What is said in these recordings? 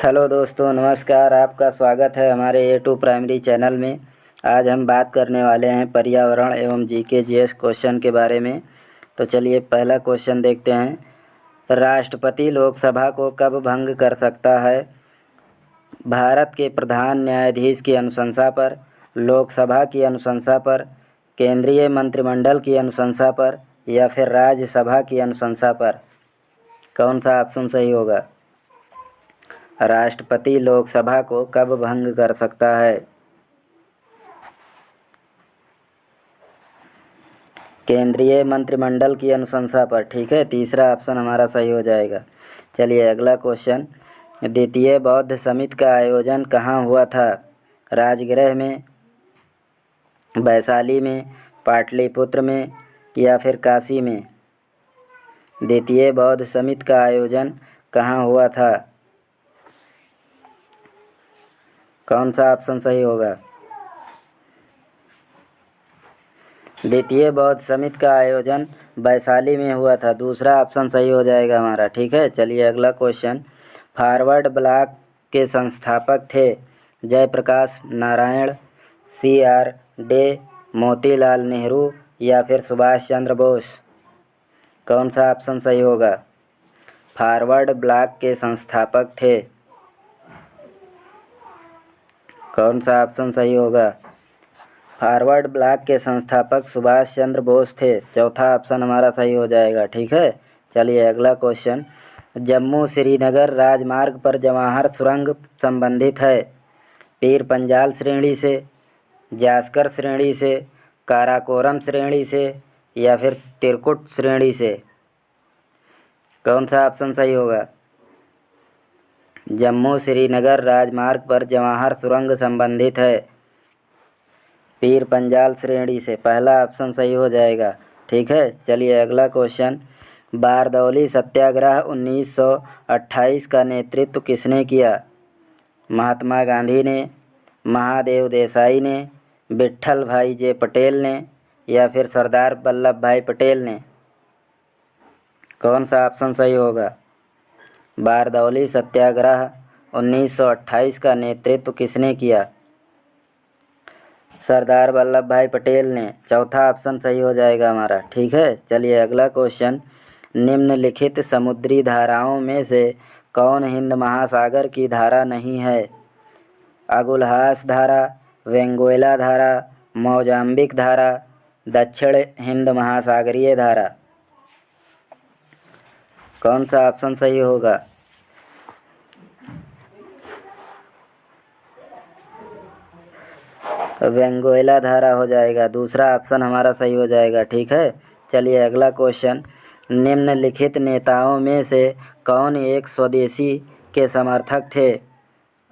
Hello दोस्तों, नमस्कार। आपका स्वागत है हमारे A2 प्राइमरी चैनल में। आज हम बात करने वाले हैं पर्यावरण एवं जीके जीएस क्वेश्चन के बारे में। तो चलिए पहला क्वेश्चन देखते हैं। राष्ट्रपति लोकसभा को कब भंग कर सकता है? भारत के प्रधान न्यायाधीश की अनुशंसा पर, लोकसभा की अनुशंसा पर, केंद्रीय मंत्रिमंडल की अनुशंसा पर या फिर राज्यसभा की अनुशंसा पर? कौन सा ऑप्शन सही होगा? राष्ट्रपति लोकसभा को कब भंग कर सकता है? केंद्रीय मंत्रिमंडल की अनुशंसा पर। ठीक है, तीसरा ऑप्शन हमारा सही हो जाएगा। चलिए अगला क्वेश्चन। द्वितीय बौद्ध समिट का आयोजन कहाँ हुआ था? राजगृह में, वैशाली में, पाटलिपुत्र में या फिर काशी में? द्वितीय बौद्ध समिट का आयोजन कहाँ हुआ था? कौन सा ऑप्शन सही होगा? द्वितीय बौद्ध समिट का आयोजन वैशाली में हुआ था। दूसरा ऑप्शन सही हो जाएगा हमारा। ठीक है, चलिए अगला क्वेश्चन। फॉरवर्ड ब्लॉक के संस्थापक थे जयप्रकाश नारायण, CR डे, मोतीलाल नेहरू या फिर सुभाष चंद्र बोस? कौन सा ऑप्शन सही होगा? फॉरवर्ड ब्लॉक के संस्थापक थे। कौन सा ऑप्शन सही होगा? फॉरवर्ड ब्लॉक के संस्थापक सुभाष चंद्र बोस थे। चौथा ऑप्शन हमारा सही हो जाएगा। ठीक है, चलिए अगला क्वेश्चन। जम्मू श्रीनगर राजमार्ग पर जवाहर सुरंग संबंधित है पीर पंजाल श्रेणी से, जास्कर श्रेणी से, काराकोरम श्रेणी से या फिर तिरकुट श्रेणी से? कौन सा ऑप्शन सही होगा? जम्मू श्रीनगर राजमार्ग पर जवाहर सुरंग संबंधित है पीर पंजाल श्रेणी से। पहला ऑप्शन सही हो जाएगा। ठीक है, चलिए अगला क्वेश्चन। बारदौली सत्याग्रह 1928 का नेतृत्व किसने किया? महात्मा गांधी ने, महादेव देसाई ने, विट्ठल भाई जे पटेल ने या फिर सरदार वल्लभ भाई पटेल ने? कौन सा ऑप्शन सही होगा? बारदौली सत्याग्रह 1928 का नेतृत्व किसने किया? सरदार वल्लभ भाई पटेल ने। चौथा ऑप्शन सही हो जाएगा हमारा। ठीक है, चलिए अगला क्वेश्चन। निम्नलिखित समुद्री धाराओं में से कौन हिंद महासागर की धारा नहीं है? अगुलहास धारा, वेंगुएला धारा, मोजाम्बिक धारा, दक्षिण हिंद महासागरीय धारा? कौन सा ऑप्शन सही होगा? वेंगुएला धारा हो जाएगा। दूसरा ऑप्शन हमारा सही हो जाएगा। ठीक है, चलिए अगला क्वेश्चन। निम्नलिखित नेताओं में से कौन एक स्वदेशी के समर्थक थे?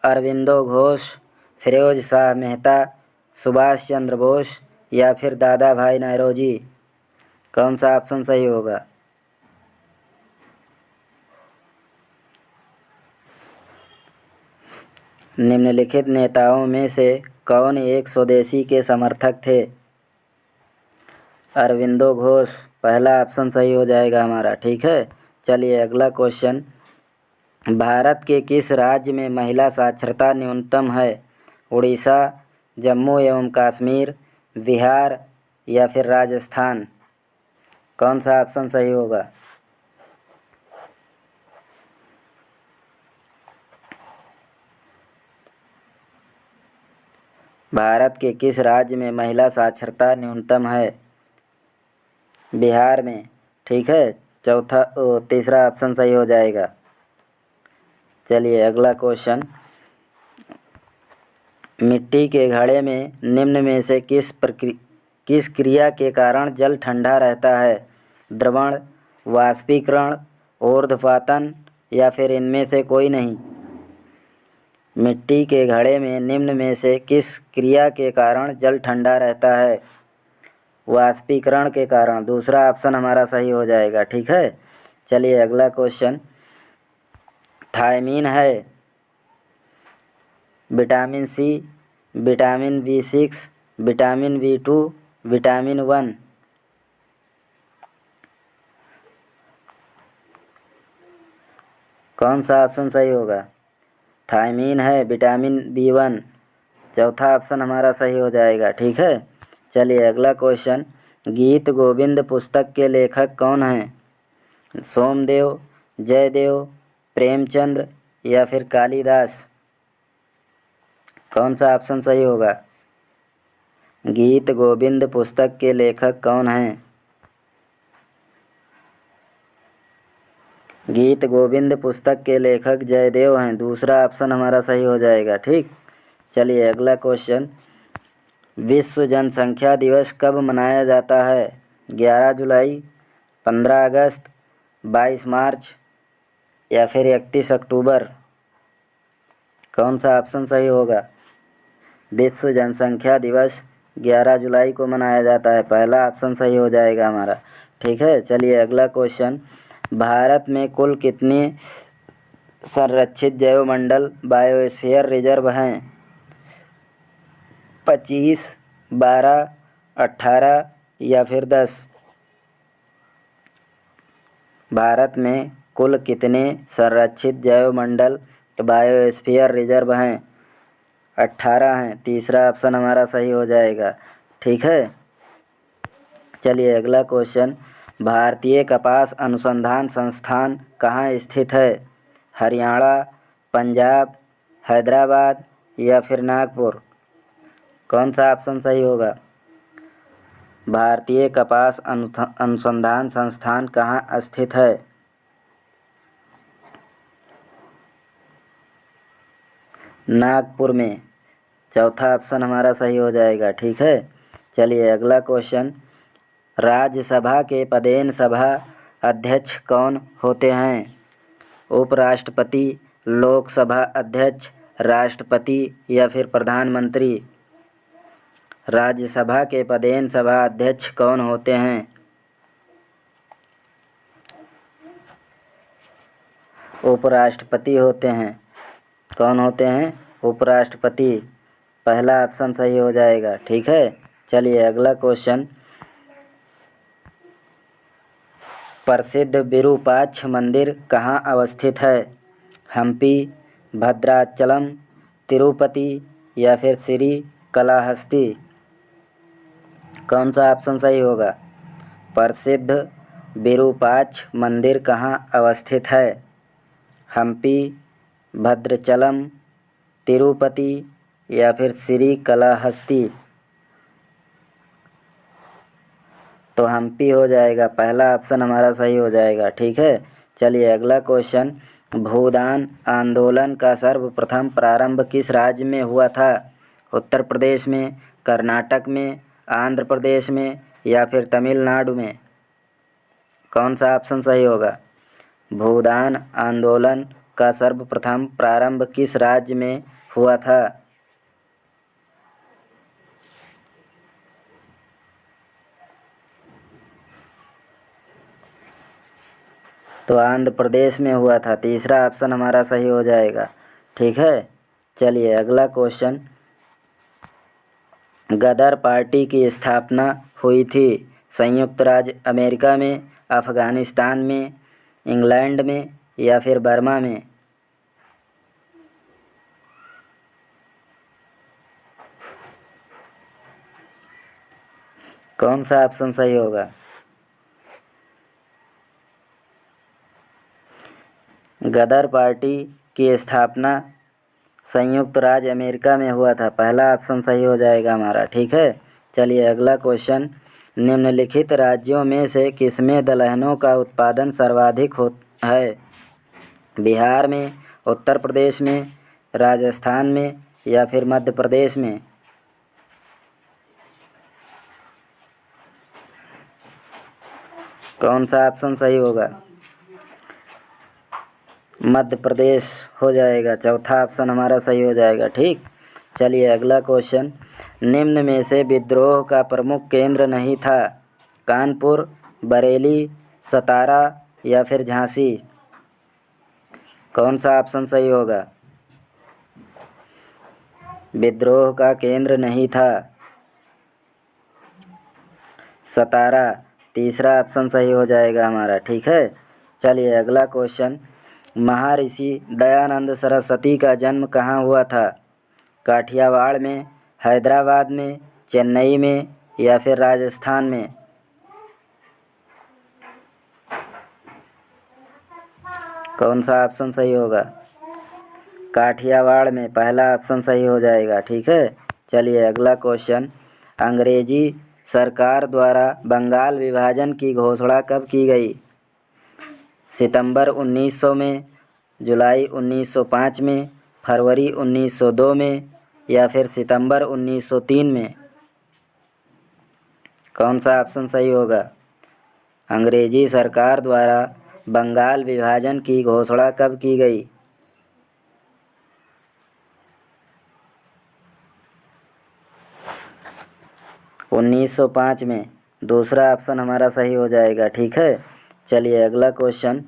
अरविंदो घोष, फिरोज शाह मेहता, सुभाष चंद्र बोस या फिर दादा भाई नौरोजी? कौन सा ऑप्शन सही होगा? निम्नलिखित नेताओं में से कौन एक स्वदेशी के समर्थक थे? अरविंदो घोष। पहला ऑप्शन सही हो जाएगा हमारा। ठीक है, चलिए अगला क्वेश्चन। भारत के किस राज्य में महिला साक्षरता न्यूनतम है? उड़ीसा, जम्मू एवं कश्मीर, बिहार या फिर राजस्थान? कौन सा ऑप्शन सही होगा? भारत के किस राज्य में महिला साक्षरता न्यूनतम है? बिहार में। ठीक है, तीसरा ऑप्शन सही हो जाएगा। चलिए अगला क्वेश्चन। मिट्टी के घड़े में निम्न में से किस क्रिया के कारण जल ठंडा रहता है? द्रवण, वाष्पीकरण, ऊर्ध्वपातन या फिर इनमें से कोई नहीं? मिट्टी के घड़े में निम्न में से किस क्रिया के कारण जल ठंडा रहता है? वाष्पीकरण के कारण। दूसरा ऑप्शन हमारा सही हो जाएगा। ठीक है, चलिए अगला क्वेश्चन। थायमीन है vitamin C, vitamin B6, vitamin B2, vitamin 1? कौन सा ऑप्शन सही होगा? थायमीन है, विटामिन B1। चौथा ऑप्शन हमारा सही हो जाएगा। ठीक है, चलिए अगला क्वेश्चन। गीत गोविंद पुस्तक के लेखक कौन हैं? सोमदेव, जयदेव, प्रेमचंद्र या फिर कालिदास? कौन सा ऑप्शन सही होगा? गीत गोविंद पुस्तक के लेखक कौन हैं? गीत गोविंद पुस्तक के लेखक जयदेव हैं। दूसरा ऑप्शन हमारा सही हो जाएगा। ठीक, चलिए अगला क्वेश्चन। विश्व जनसंख्या दिवस कब मनाया जाता है? 11 जुलाई, 15 अगस्त, 22 मार्च या फिर 31 अक्टूबर? कौन सा ऑप्शन सही होगा? विश्व जनसंख्या दिवस 11 जुलाई को मनाया जाता है। पहला ऑप्शन सही हो जाएगा हमारा। ठीक है, चलिए अगला क्वेश्चन। भारत में कुल कितने संरक्षित जैवमंडल बायोस्फीयर रिजर्व हैं? 25, 12, 18 या फिर 10? भारत में कुल कितने संरक्षित जैवमंडल बायोस्फीयर रिजर्व हैं? 18 हैं। तीसरा ऑप्शन हमारा सही हो जाएगा। ठीक है, चलिए अगला क्वेश्चन। भारतीय कपास अनुसंधान संस्थान कहाँ स्थित है? हरियाणा, पंजाब, हैदराबाद या फिर नागपुर? कौन सा ऑप्शन सही होगा? भारतीय कपास अनुसंधान संस्थान कहाँ स्थित है? नागपुर में। चौथा ऑप्शन हमारा सही हो जाएगा। ठीक है, चलिए अगला क्वेश्चन। राज्यसभा के पदेन सभा अध्यक्ष कौन होते हैं? उपराष्ट्रपति, लोकसभा अध्यक्ष, राष्ट्रपति या फिर प्रधानमंत्री? राज्यसभा के पदेन सभा अध्यक्ष कौन होते हैं? उपराष्ट्रपति होते हैं। कौन होते हैं? उपराष्ट्रपति। पहला ऑप्शन सही हो जाएगा। ठीक है, चलिए अगला क्वेश्चन। प्रसिद्ध विरूपाक्ष मंदिर कहाँ अवस्थित है? हम्पी, भद्राचलम, तिरुपति या फिर श्रीकालाहस्ती? कौन सा ऑप्शन सही होगा? प्रसिद्ध विरूपाक्ष मंदिर कहाँ अवस्थित है? हम्पी, भद्राचलम, तिरुपति या फिर श्रीकालाहस्ती? तो हम्पी हो जाएगा। पहला ऑप्शन हमारा सही हो जाएगा। ठीक है, चलिए अगला क्वेश्चन। भूदान आंदोलन का सर्वप्रथम प्रारंभ किस राज्य में हुआ था? उत्तर प्रदेश में, कर्नाटक में, आंध्र प्रदेश में या फिर तमिलनाडु में? कौन सा ऑप्शन सही होगा? भूदान आंदोलन का सर्वप्रथम प्रारंभ किस राज्य में हुआ था? तो आंध्र प्रदेश में हुआ था। तीसरा ऑप्शन हमारा सही हो जाएगा। ठीक है, चलिए अगला क्वेश्चन। गदर पार्टी की स्थापना हुई थी संयुक्त राज्य अमेरिका में, अफ़गानिस्तान में, इंग्लैंड में या फिर बर्मा में? कौन सा ऑप्शन सही होगा? गदर पार्टी की स्थापना संयुक्त राज्य अमेरिका में हुआ था। पहला ऑप्शन सही हो जाएगा हमारा। ठीक है, चलिए अगला क्वेश्चन। निम्नलिखित राज्यों में से किसमें दलहनों का उत्पादन सर्वाधिक है? बिहार में, उत्तर प्रदेश में, राजस्थान में या फिर मध्य प्रदेश में? कौन सा ऑप्शन सही होगा? मध्य प्रदेश हो जाएगा। चौथा ऑप्शन हमारा सही हो जाएगा। ठीक, चलिए अगला क्वेश्चन। निम्न में से विद्रोह का प्रमुख केंद्र नहीं था? कानपुर, बरेली, सतारा या फिर झांसी? कौन सा ऑप्शन सही होगा? विद्रोह का केंद्र नहीं था सतारा। तीसरा ऑप्शन सही हो जाएगा हमारा। ठीक है, चलिए अगला क्वेश्चन। महर्षि दयानंद सरस्वती का जन्म कहाँ हुआ था? काठियावाड़ में, हैदराबाद में, चेन्नई में या फिर राजस्थान में? कौन सा ऑप्शन सही होगा? काठियावाड़ में, पहला ऑप्शन सही हो जाएगा। ठीक है, चलिए अगला क्वेश्चन। अंग्रेजी सरकार द्वारा बंगाल विभाजन की घोषणा कब की गई? सितंबर 1900 में, जुलाई 1905 में, फरवरी 1902 में या फिर सितंबर 1903 में? कौन सा ऑप्शन सही होगा? अंग्रेजी सरकार द्वारा बंगाल विभाजन की घोषणा कब की गई? उन्नीस 1905 में, दूसरा ऑप्शन हमारा सही हो जाएगा। ठीक है, चलिए अगला क्वेश्चन।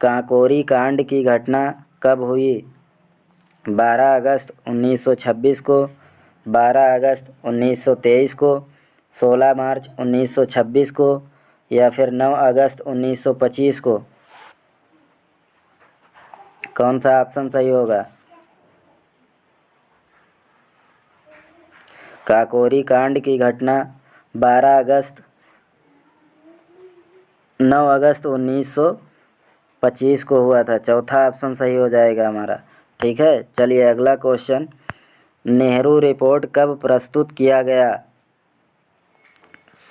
काकोरी कांड की घटना कब हुई? 12 अगस्त 1926 को, 12 अगस्त 1923 को, 16 मार्च 1926 को या फिर 9 अगस्त 1925 को? कौन सा ऑप्शन सही होगा? काकोरी कांड की घटना 12 अगस्त 9 अगस्त 1925 को हुआ था। चौथा ऑप्शन सही हो जाएगा हमारा। ठीक है, चलिए अगला क्वेश्चन। नेहरू रिपोर्ट कब प्रस्तुत किया गया?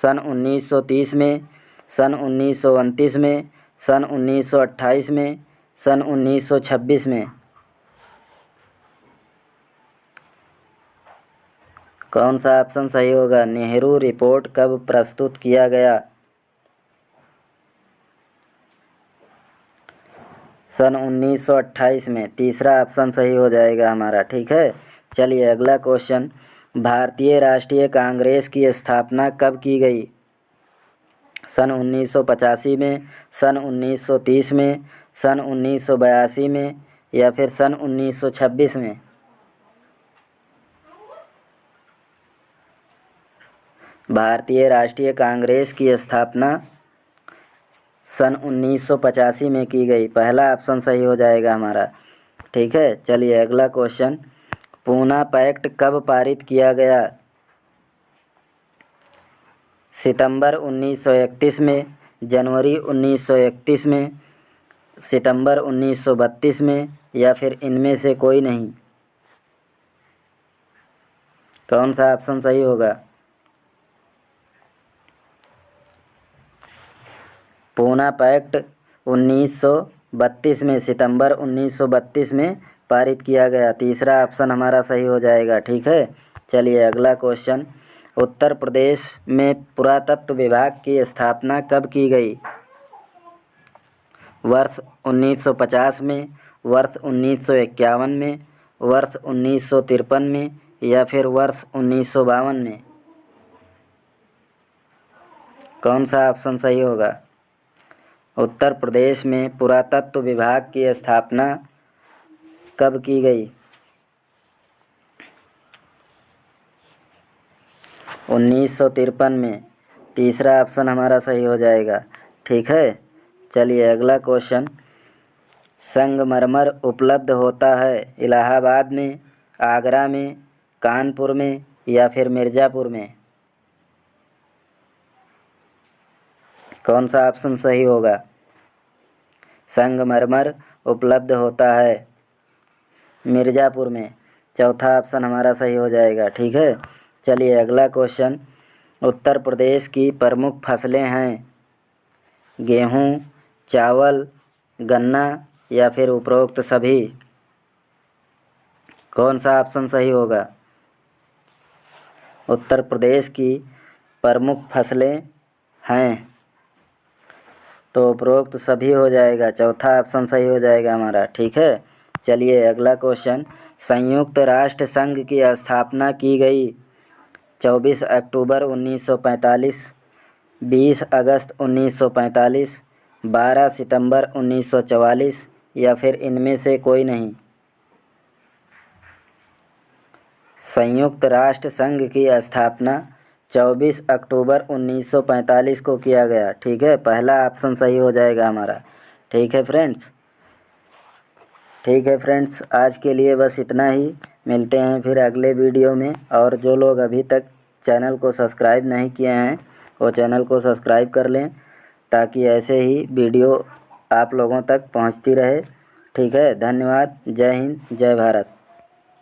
सन 1930 में, सन 1929 में, सन 1928 में, सन 1926 में? कौन सा ऑप्शन सही होगा? नेहरू रिपोर्ट कब प्रस्तुत किया गया? सन 1928 में, तीसरा ऑप्शन सही हो जाएगा हमारा। ठीक है, चलिए अगला क्वेश्चन। भारतीय राष्ट्रीय कांग्रेस की स्थापना कब की गई? सन 1985 में, सन 1930 में, सन 1982 में या फिर सन 1926 में? भारतीय राष्ट्रीय कांग्रेस की स्थापना सन 1985 में की गई। पहला ऑप्शन सही हो जाएगा हमारा। ठीक है, चलिए अगला क्वेश्चन। पूना पैक्ट कब पारित किया गया? सितंबर 1931 में, जनवरी 1931 में, सितंबर 1932 में या फिर इनमें से कोई नहीं? कौन सा ऑप्शन सही होगा? पूना पैक्ट 1932 में, सितंबर 1932 में पारित किया गया। तीसरा ऑप्शन हमारा सही हो जाएगा। ठीक है, चलिए अगला क्वेश्चन। उत्तर प्रदेश में पुरातत्व विभाग की स्थापना कब की गई? वर्ष 1950 में, वर्ष 1951 में, वर्ष 1953 में या फिर वर्ष 1952 में? कौन सा ऑप्शन सही होगा? उत्तर प्रदेश में पुरातत्व विभाग की स्थापना कब की गई? 1953 में, तीसरा ऑप्शन हमारा सही हो जाएगा। ठीक है, चलिए अगला क्वेश्चन। संगमरमर उपलब्ध होता है इलाहाबाद में, आगरा में, कानपुर में या फिर मिर्ज़ापुर में? कौन सा ऑप्शन सही होगा? संगमरमर उपलब्ध होता है मिर्ज़ापुर में। चौथा ऑप्शन हमारा सही हो जाएगा। ठीक है, चलिए अगला क्वेश्चन। उत्तर प्रदेश की प्रमुख फसलें हैं गेहूँ, चावल, गन्ना या फिर उपरोक्त सभी? कौन सा ऑप्शन सही होगा? उत्तर प्रदेश की प्रमुख फसलें हैं तो उपरोक्त सभी हो जाएगा। चौथा ऑप्शन सही हो जाएगा हमारा। ठीक है, चलिए अगला क्वेश्चन। संयुक्त राष्ट्र संघ की स्थापना की गई 24 अक्टूबर 1945, 20 अगस्त 1945, 12 सितंबर 1944 या फिर इनमें से कोई नहीं? संयुक्त राष्ट्र संघ की स्थापना 24 अक्टूबर 1945 को किया गया। ठीक है, पहला ऑप्शन सही हो जाएगा हमारा। ठीक है फ्रेंड्स, ठीक है फ्रेंड्स, आज के लिए बस इतना ही। मिलते हैं फिर अगले वीडियो में। और जो लोग अभी तक चैनल को सब्सक्राइब नहीं किए हैं वो चैनल को सब्सक्राइब कर लें, ताकि ऐसे ही वीडियो आप लोगों तक पहुंचती रहे। ठीक है, धन्यवाद। जय हिंद, जय भारत।